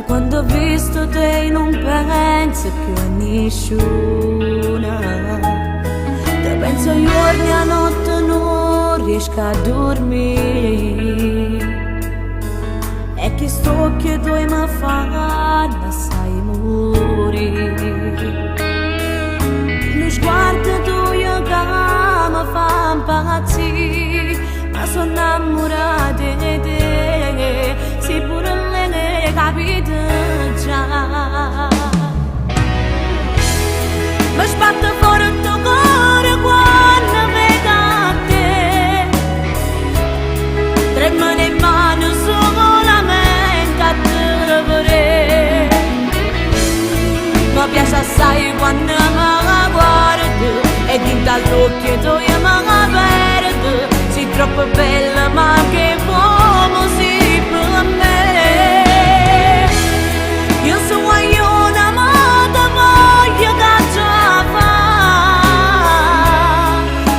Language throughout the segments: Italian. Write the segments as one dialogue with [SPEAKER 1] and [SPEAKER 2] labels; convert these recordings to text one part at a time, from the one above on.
[SPEAKER 1] quando ho visto te non penso più a nessuna. Te penso giorni a notte non riesco a dormire. E che sto che tu mi fanno sai morire. Lo sguardo tuo che mi fa impazzire, ma sono innamorata di te, se pure lei capito già. Mi sbatte fuori il tuo cuore quando vedo te, tremano le mani solamente a te vedere. Mi piace assai quando mi guardi e dentro all'occhio tu mi perdi. Sei troppo bella ma che uomo sei per me. Io sono una ma ti voglio cacciare,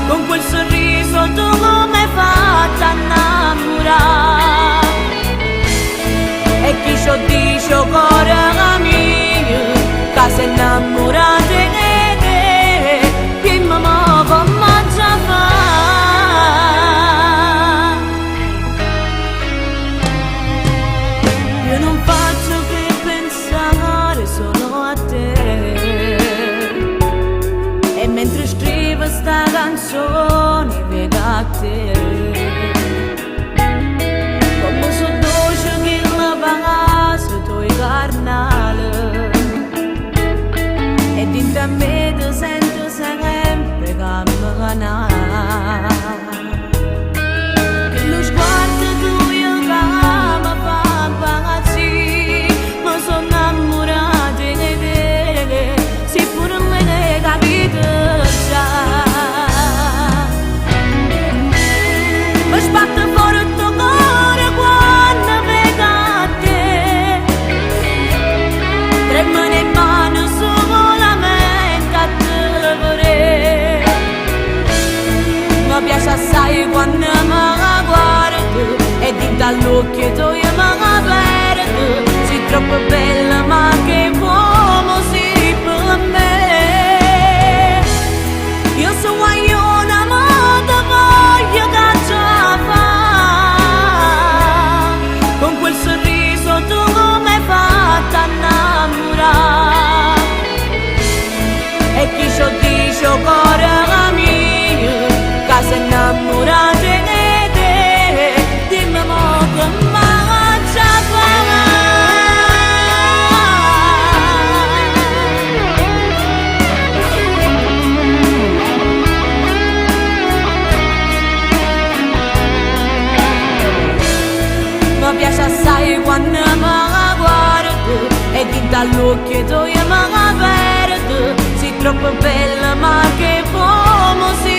[SPEAKER 1] con quel sorriso tu mi hai fatto innamorare. E chi ci dice cuore mio che sei innamorata di te, che mi muovo ma già fa. Io non faccio che pensare solo a te, e mentre scrivo sta canzone vedo a te, come su dolce che mi passa tuoi carnale. E dentro a me ti sento sempre camminare. Che lo sguardo tuo che mi fa impazzire, ma sono innamorata di te, se pure lei capito già. Mi sbatte fuori il tuo cuore quando vedo te, tremano le mani solamente a te vedere. Mi piace assai quando mi guardi e dentro all'occhio tu mi perdi. Sei troppo bella ma che uomo sei per me. Io sono una ma ti voglio cacciare, con quel sorriso tu mi hai fatto innamorare. E chi ci dice cuore mio che sei innamorata di te, dimmi mo come già fa. Mi piace assai quando mi guardi e dentro all'occhio tu mi perdi. Sei troppo bella ma che uomo sei